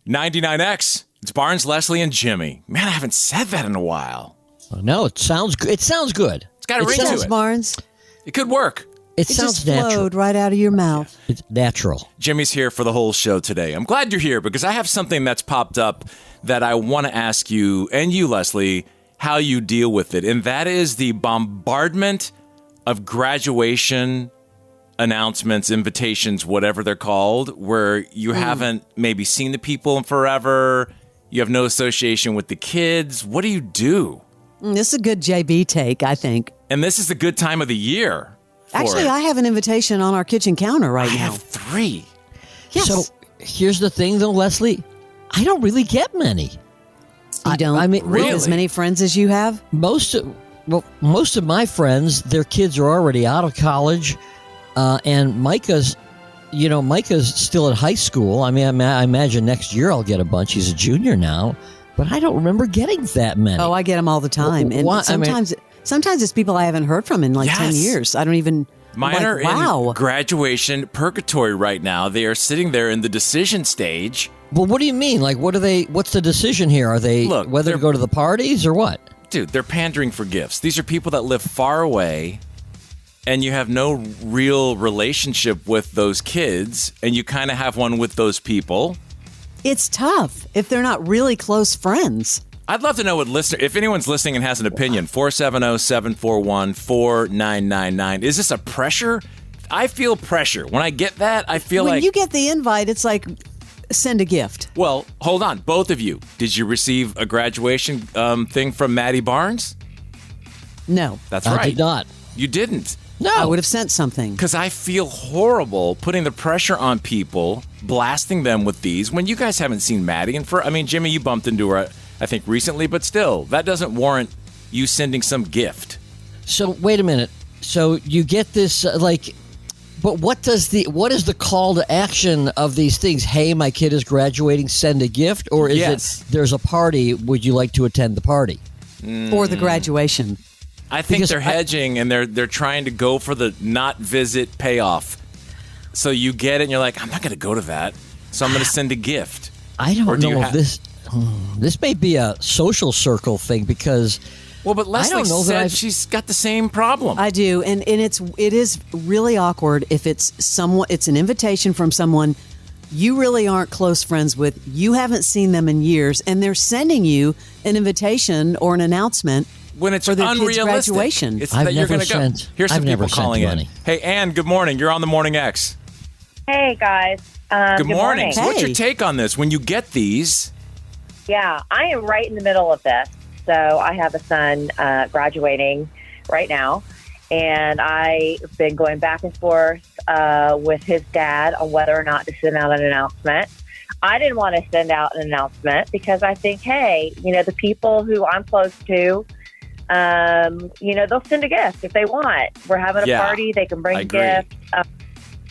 99X. It's Barnes, Leslie, and Jimmy. Man, I haven't said that in a while. No, it sounds good. It sounds good. It's got a ring to it. Barnes. It could work. It sounds just natural. flowed right out of your mouth. It's natural. Jimmy's here for the whole show today. I'm glad you're here because I have something that's popped up that I want to ask you, and you, Leslie, how you deal with it. And that is the bombardment of graduation announcements, invitations, whatever they're called, where you haven't maybe seen the people in forever. You have no association with the kids. What do you do? This is a good JB take, I think. And this is the good time of the year. Actually, I have an invitation on our kitchen counter right I now. have 3. Yes. So here's the thing, though, Leslie. I don't really get many. You don't I mean, with as many friends as you have? Most of my friends, their kids are already out of college, and Micah's still at high school. I mean, I imagine next year I'll get a bunch. He's a junior now, but I don't remember getting that many. Oh, I get them all the time, and sometimes it's people I haven't heard from in 10 years. I don't even. Mine are in graduation purgatory right now. They are sitting there in the decision stage. Well, what do you mean? Like, what's the decision here? Are they whether to go to the parties or what? Dude, they're pandering for gifts. These are people that live far away, and you have no real relationship with those kids, and you kind of have one with those people. It's tough if they're not really close friends. I'd love to know if anyone's listening and has an opinion, 470-741-4999. Is this a pressure? I feel pressure. When I get that, I feel when you get the invite, it's like, send a gift. Well, hold on. Both of you. Did you receive a graduation thing from Maddie Barnes? No. That's right. I did not. You didn't? No. I would have sent something. Because I feel horrible putting the pressure on people, blasting them with these, when you guys haven't seen Maddie. And Jimmy, you bumped into her, I think, recently, but still, that doesn't warrant you sending some gift. So, wait a minute. So, you get this, but what is the call to action of these things? Hey, my kid is graduating, send a gift? Or is it, there's a party, would you like to attend the party? Or the graduation? I think they're hedging, and they're trying to go for the not visit payoff. So you get it, and you're like, I'm not going to go to that, so I'm going to send a gift. I don't know if this may be a social circle thing because but Leslie said she's got the same problem. I do, and it is really awkward if it's an invitation from someone you really aren't close friends with, you haven't seen them in years, and they're sending you an invitation or an announcement when it's for their unrealistic. Kid's graduation. It's that you're going to go. Here's some people calling in. Hey, Ann, good morning. You're on the Morning X. Hey, guys. Good morning. So what's Hey. your take on this? When you get these... Yeah, I am right in the middle of this. So I have a son graduating right now, and I've been going back and forth with his dad on whether or not to send out an announcement. I didn't want to send out an announcement because I think, hey, the people who I'm close to, they'll send a gift if they want. We're having a party, they can bring gifts.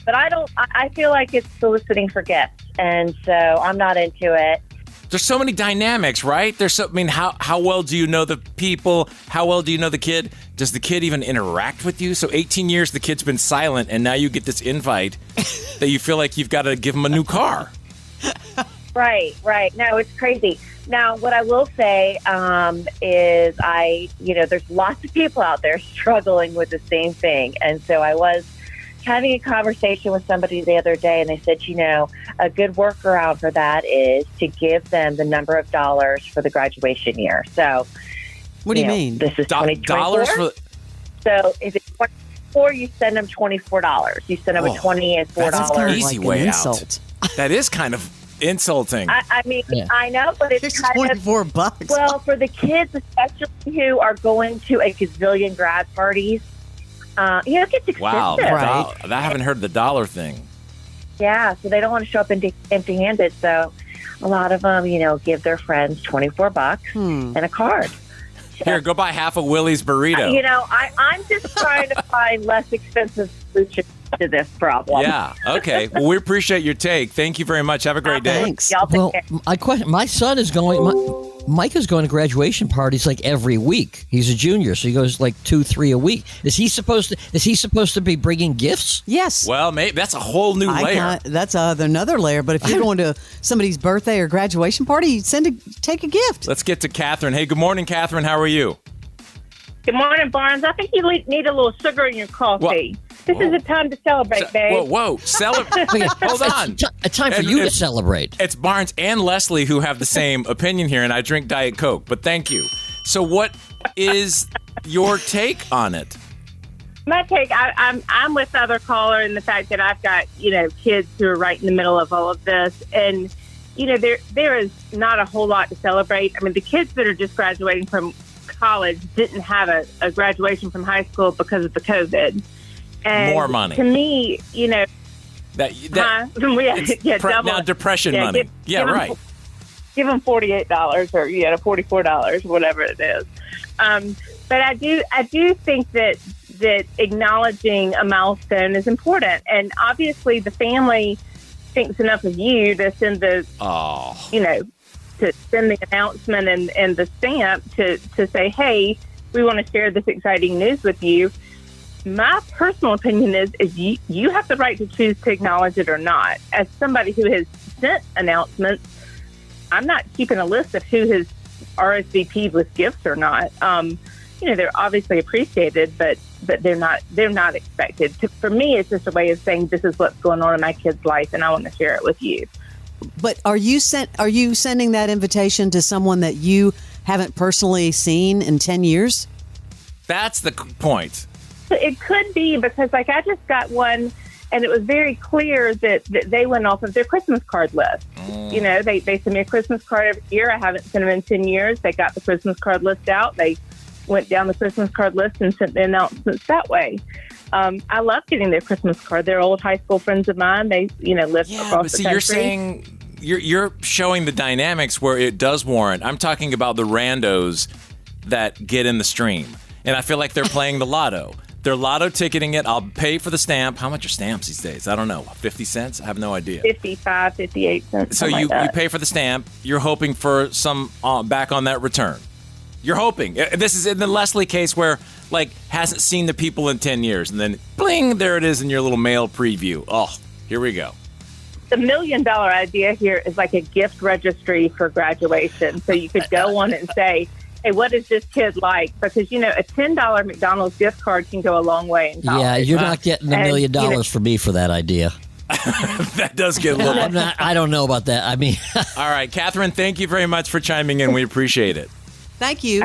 But I feel like it's soliciting for gifts, and so I'm not into it. There's so many dynamics, right? How well do you know the people? How well do you know the kid? Does the kid even interact with you? So 18 years the kid's been silent, and now you get this invite that you feel like you've got to give him a new car. Right. No, it's crazy. Now, what I will say is there's lots of people out there struggling with the same thing. And so I was having a conversation with somebody the other day, and they said, a good workaround for that is to give them the number of dollars for the graduation year. So, what do you mean? This is $20. So if it's 24, you send them $24. You send them a $20 and $4. That's kind of easy like way an out. insult. That is kind of insulting. I know, but it's kind of $24. Well, for the kids, especially who are going to a gazillion grad parties, it gets expensive. Wow, right? I haven't heard the dollar thing. Yeah, so they don't want to show up empty-handed. So a lot of them, give their friends $24 and a card. Here, go buy half a Willie's burrito. I'm just trying to find less expensive solutions to this problem. Yeah, okay. Well, we appreciate your take. Thank you very much. Have a great day. Thanks. Y'all take Well, care. my son is going. Micah's going to graduation parties like every week. He's a junior, so he goes like 2-3 a week. Is he supposed to be bringing gifts? Yes. Well, maybe that's a whole new layer. That's another layer. But if you're going to somebody's birthday or graduation party, take a gift. Let's get to Catherine. Hey, good morning, Catherine. How are you? Good morning, Barnes. I think you need a little sugar in your coffee. This is a time to celebrate, babe. Whoa. Celebrate. Hold on. A time for you to celebrate. It's Barnes and Leslie who have the same opinion here, and I drink Diet Coke, but thank you. So what is your take on it? My take, I'm with the other caller in the fact that I've got, kids who are right in the middle of all of this. And, there is not a whole lot to celebrate. I mean, the kids that are just graduating from college didn't have a graduation from high school because of the COVID. And more money. To me, now depression money. Right. Give them $48 or $44, whatever it is. But I do think that acknowledging a milestone is important, and obviously the family thinks enough of you to send to send the announcement and the stamp to say, hey, we want to share this exciting news with you. My personal opinion is you have the right to choose to acknowledge it or not. As somebody who has sent announcements, I'm not keeping a list of who has RSVP'd with gifts or not. They're obviously appreciated, but they're not expected. For me, it's just a way of saying this is what's going on in my kid's life, and I want to share it with you. But are you sending that invitation to someone that you haven't personally seen in 10 years? That's the point. It could be because, I just got one, and it was very clear that they went off of their Christmas card list. They send me a Christmas card every year. I haven't sent them in 10 years. They got the Christmas card list out. They went down the Christmas card list and sent the announcements that way. I love getting their Christmas card. They're old high school friends of mine. They, live across the country. You're saying you're showing the dynamics where it does warrant. I'm talking about the randos that get in the stream, and I feel like they're playing the lotto. They're lotto ticketing it. I'll pay for the stamp. How much are stamps these days? I don't know. 50 cents? I have no idea. 55, 58 cents. So you pay for the stamp. You're hoping for some back on that return. You're hoping. This is in the Leslie case where, hasn't seen the people in 10 years. And then, bling, there it is in your little mail preview. Oh, here we go. The $1 million idea here is like a gift registry for graduation. So you could go on and say, hey, what is this kid like? Because, a $10 McDonald's gift card can go a long way in college. Yeah, you're not getting $1 million from me for that idea. That does get a little... I don't know about that. I mean... All right, Catherine, thank you very much for chiming in. We appreciate it. Thank you.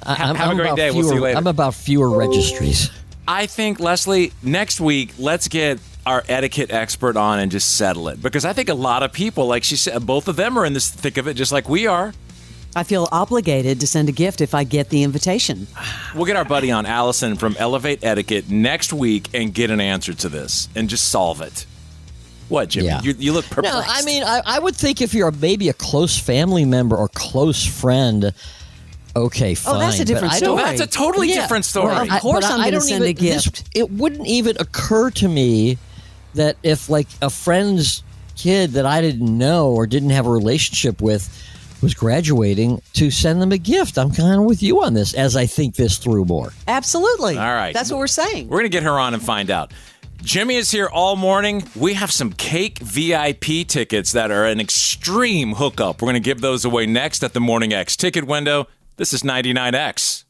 Have a great day. We'll see you later. I'm about fewer registries. I think, Leslie, next week, let's get our etiquette expert on and just settle it. Because I think a lot of people, like she said, both of them are in this thick of it, just like we are. I feel obligated to send a gift if I get the invitation. We'll get our buddy on, Allison, from Elevate Etiquette next week and get an answer to this and just solve it. What, Jimmy? Yeah. You look perplexed. No, I mean, I would think if you're maybe a close family member or close friend... Okay, fine. Oh, that's a different story. That's a totally different story. Well, of course I'm going to send a gift. It wouldn't even occur to me that if, a friend's kid that I didn't know or didn't have a relationship with was graduating, to send them a gift. I'm kind of with you on this as I think this through more. Absolutely. All right. That's what we're saying. We're going to get her on and find out. Jimmy is here all morning. We have some cake VIP tickets that are an extreme hookup. We're going to give those away next at the Morning X ticket window. This is 99X.